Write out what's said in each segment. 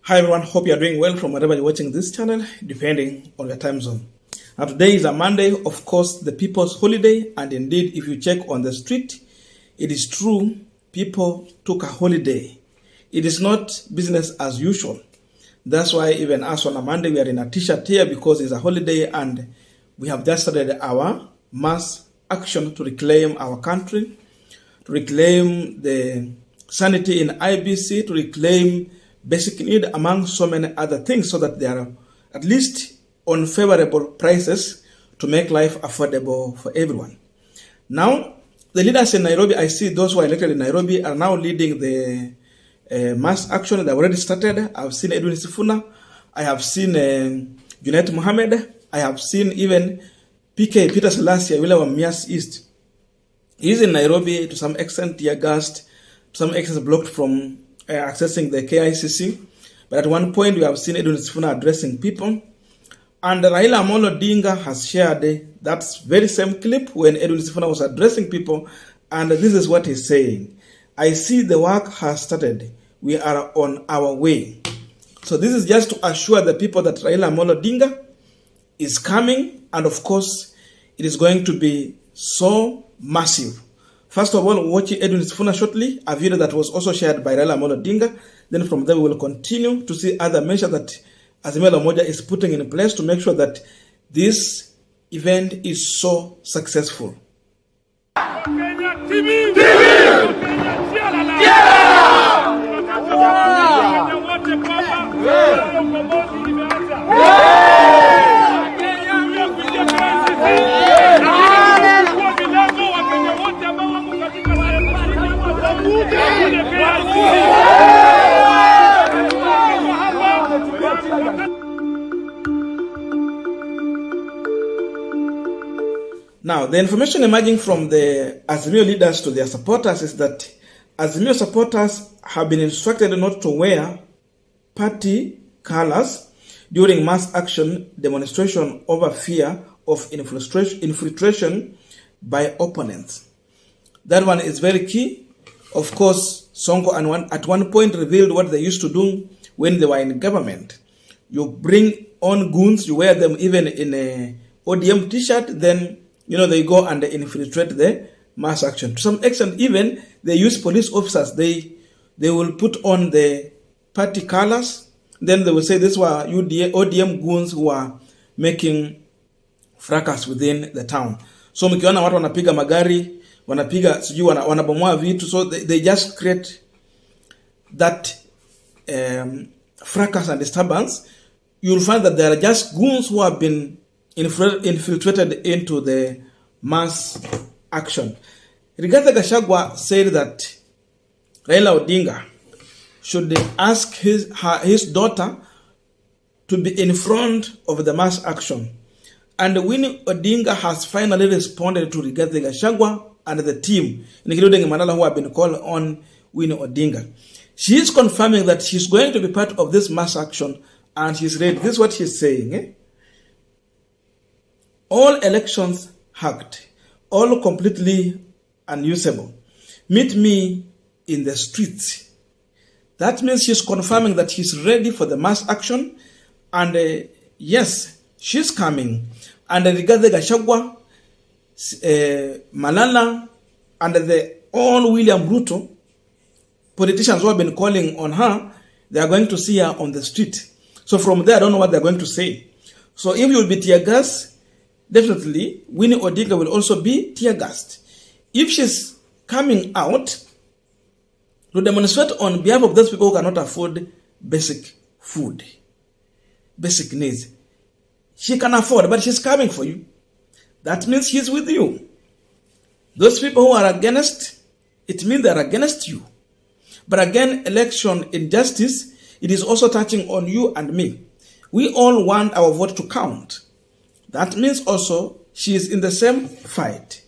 Hi everyone, hope you are doing well from wherever you're watching this channel, depending on your time zone. Now today is a Monday, of course, the people's holiday, and indeed if you check on the street, it is true, people took a holiday. It is not business as usual. That's why even us on a Monday, we are in a t-shirt here because it's a holiday and we have just started our mass action to reclaim our country, to reclaim the sanity in IBC, to reclaim basic need among so many other things so that they are at least on favorable prices to make life affordable for everyone. Now, the leaders in Nairobi, I see those who are elected in Nairobi are now leading the mass action. They've already started. I've seen Edwin Sifuna. I have seen Junet Mohammed. I have seen even PK Peter Selassie, William Mias East. He's in Nairobi to some extent tear gassed, to some extent blocked from accessing the KICC. But at one point, we have seen Edwin Sifuna addressing people. And Raila Odinga has shared that very same clip when Edwin Sifuna was addressing people. And this is what he's saying. I see the work has started. We are on our way. So this is just to assure the people that Raila Odinga is coming. And of course, it is going to be so massive. First of all, watching Edwin Sifuna shortly, a video that was also shared by Raila Odinga. Then from there, we will continue to see other measures that Azimio la Umoja is putting in place to make sure that this event is so successful. Now, the information emerging from the Azimio leaders to their supporters is that Azimio supporters have been instructed not to wear party colors during mass action demonstration over fear of infiltration by opponents. That one is very key. Of course, Sonko at one point revealed what they used to do when they were in government. You bring on goons, you wear them even in a ODM t-shirt, then they go and they infiltrate the mass action. To some extent, even they use police officers. They will put on the party colors. Then they will say this were ODM goons who are making fracas within the town. So mkiona watu wanapiga magari, wanapiga sijui wanabomoa vitu. So they just create that fracas and disturbance. You'll find that there are just goons who have been infiltrated into the mass action. Gachagua said that Raila Odinga should ask his daughter to be in front of the mass action. And Winnie Odinga has finally responded to Gachagua and the team, including Manala, who have been called on Winnie Odinga. She is confirming that she's going to be part of this mass action and she's ready. This is what she's saying. All elections hacked, all completely unusable. Meet me in the streets. That means she's confirming that she's ready for the mass action. And yes, she's coming. And regarding Gachagua, Malala, and the all William Ruto, politicians who have been calling on her, they are going to see her on the street. So from there, I don't know what they're going to say. So if you will be tear gas, definitely Winnie Odinga will also be tear gassed. If she's coming out to demonstrate on behalf of those people who cannot afford basic food, basic needs, she can afford, but she's coming for you. That means she's with you. Those people who are against, it means they're against you. But again, election injustice, it is also touching on you and me. We all want our vote to count. That means also she is in the same fight.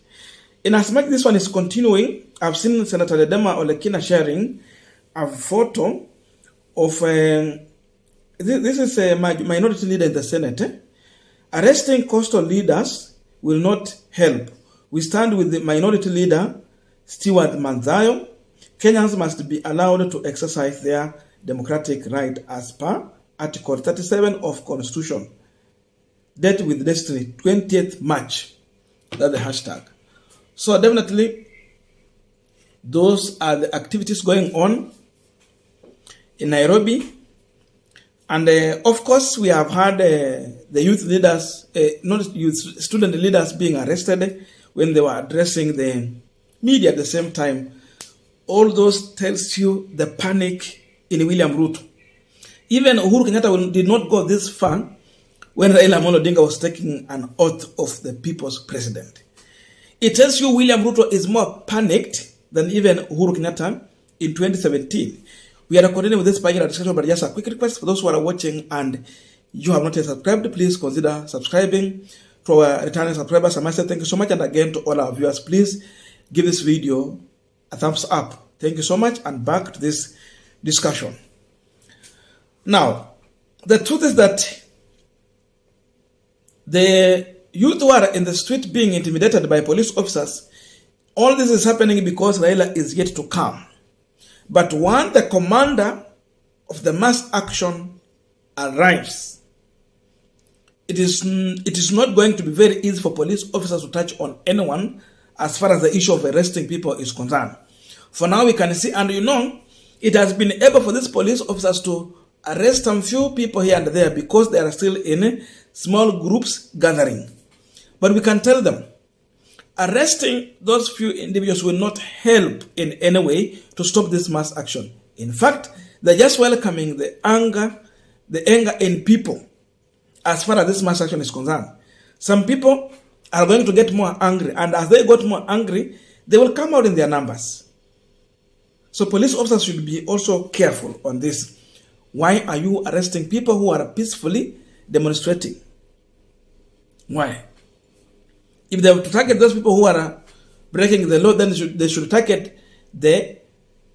In as much this one is continuing, I've seen Senator Ledema Olekina sharing a photo of this is a minority leader in the Senate. Arresting coastal leaders will not help. We stand with the minority leader, Stewart Manzayo. Kenyans must be allowed to exercise their democratic right as per Article 37 of Constitution. Date with destiny, 20th March. That's the hashtag. So definitely, those are the activities going on in Nairobi. And of course, we have had the youth leaders, not youth, student leaders being arrested when they were addressing the media at the same time. All those tells you the panic in William Ruto. Even Uhuru Kenyatta did not go this far when Raila Odinga was taking an oath of the people's president. It tells you William Ruto is more panicked than even Uhuru Kenyatta in 2017. We are continuing with this particular discussion, but just a quick request for those who are watching and you have not yet subscribed, please consider subscribing. To our returning subscribers, I must say thank you so much. And again, to all our viewers, please give this video a thumbs up. Thank you so much. And back to this discussion. Now, the truth is that the youth who are in the street being intimidated by police officers, all this is happening because Raila is yet to come. But when the commander of the mass action arrives, it is not going to be very easy for police officers to touch on anyone as far as the issue of arresting people is concerned. For now, we can see, and it has been able for these police officers to arrest some few people here and there because they are still in small groups gathering. But we can tell them, arresting those few individuals will not help in any way to stop this mass action. In fact, they're just welcoming the anger in people as far as this mass action is concerned. Some people are going to get more angry, and as they got more angry, they will come out in their numbers. So police officers should be also careful on this. Why are you arresting people who are peacefully demonstrating? Why? If they were to target those people who are breaking the law, then they should target the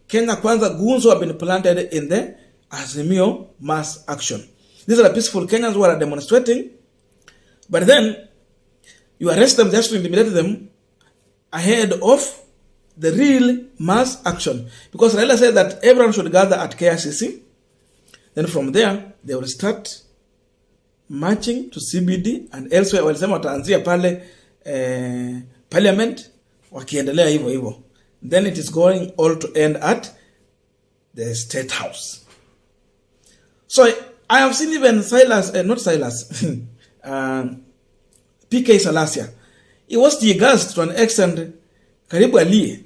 Kenya Kwanza goons who have been planted in the Azimio mass action. These are the peaceful Kenyans who are demonstrating, but then you arrest them just to intimidate them ahead of the real mass action. Because Raila said that everyone should gather at KICC. Then from there, they will start marching to CBD and elsewhere. Walisema wataanzia pale parliament, wakiendelea hivyo hivyo. Then it is going all to end at the State House. So I have seen even PK Salasia. He was tear-gassed to an extent, karibu alie.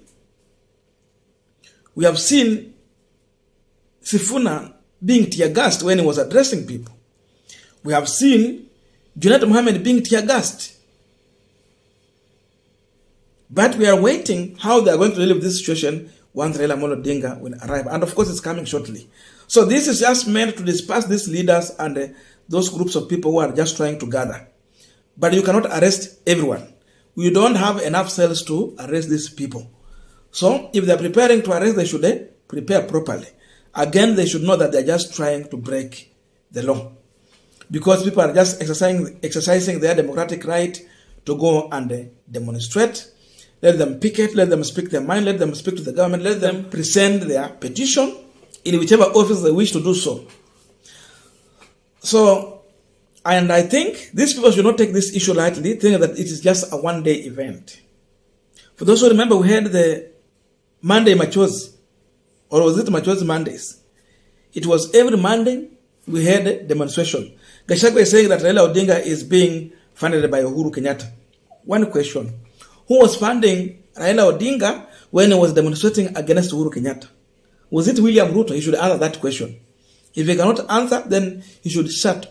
We have seen Sifuna being tear-gassed when he was addressing people. We have seen Junet Mohammed being tear-gassed. But we are waiting how they are going to deal with this situation once Raila Odinga will arrive. And of course, it's coming shortly. So this is just meant to disperse these leaders and those groups of people who are just trying to gather. But you cannot arrest everyone. We don't have enough cells to arrest these people. So if they're preparing to arrest, they should prepare properly. Again, they should know that they're just trying to break the law. Because people are just exercising their democratic right to go and demonstrate. Let them picket, let them speak their mind, let them speak to the government, let them present their petition in whichever office they wish to do so. So, and I think these people should not take this issue lightly, thinking that it is just a one-day event. For those who remember, we had the Monday Machozi, or was it Machozi Mondays? It was every Monday we had a demonstration. Gachagua is saying that Raila Odinga is being funded by Uhuru Kenyatta. One question. Who was funding Raila Odinga when he was demonstrating against Uhuru Kenyatta? Was it William Ruto? He should answer that question. If he cannot answer, then he should shut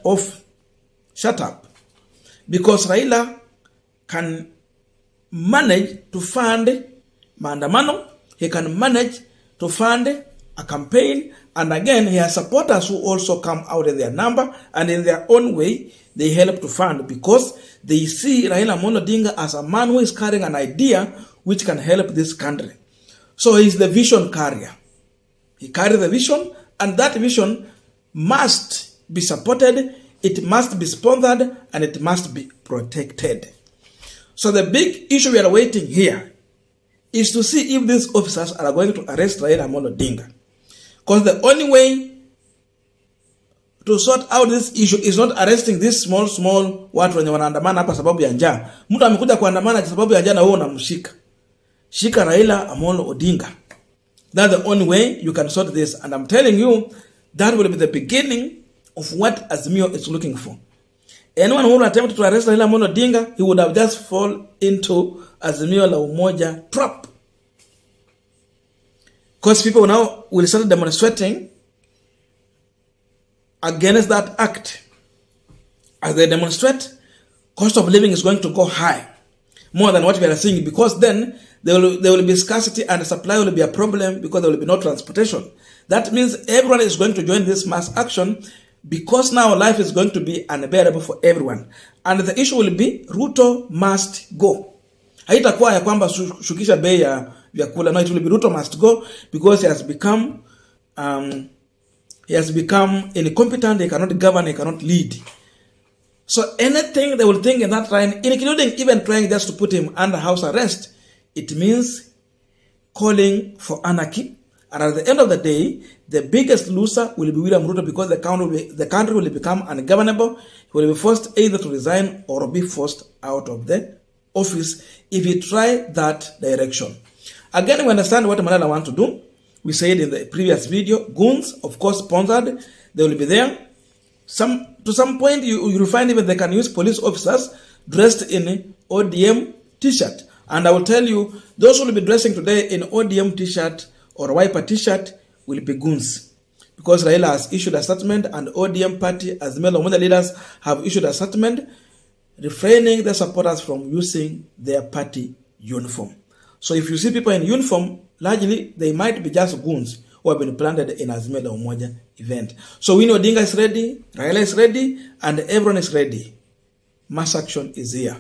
up. Because Raila can manage to fund maandamano, he can manage to fund a campaign, and again, he has supporters who also come out in their number, and in their own way, they help to fund, because they see Raila Odinga as a man who is carrying an idea which can help this country. So he is the vision carrier. He carries the vision, and that vision must be supported, it must be sponsored, and it must be protected. So the big issue we are waiting here is to see if these officers are going to arrest Raila Odinga. Because the only way to sort out this issue is not arresting this small watu wenye wanaandamana hapa sababu ya njaa. Mtu amekuja kuandamana kwa sababu ya njaa na wewe unamshika. Shika Raila Amolo Odinga. That's the only way you can sort this, and I'm telling you that will be the beginning of what Azimio is looking for. Anyone who will attempt to arrest Raila Amolo Odinga, he would have just fall into Azimio la Umoja trap. Because people now will start demonstrating against that act. As they demonstrate, cost of living is going to go high, more than what we are seeing, because then there will be scarcity and supply will be a problem because there will be no transportation. That means everyone is going to join this mass action because now life is going to be unbearable for everyone. And the issue will be Ruto must go. Haitakuwa ya kwamba shukisha bei ya vyakula. No, it will be Ruto must go because he has become incompetent, he cannot govern, he cannot lead. So anything they will think in that line, including even trying just to put him under house arrest, it means calling for anarchy. And at the end of the day, the biggest loser will be William Ruto because the country will become ungovernable. He will be forced either to resign or be forced out of the office if he try that direction. Again, we understand what Malala want to do. We said in the previous video, goons, of course, sponsored, they will be there. To some point, you will find even they can use police officers dressed in ODM t-shirt. And I will tell you, those who will be dressing today in ODM t-shirt or wiper t-shirt will be goons. Because Raila has issued a statement and ODM party, as many of the leaders have issued a statement refraining their supporters from using their party uniform. So if you see people in uniform, largely they might be just goons who have been planted in Azimio la Umoja event. So Winnie Odinga is ready, Raila is ready, and everyone is ready. Mass action is here.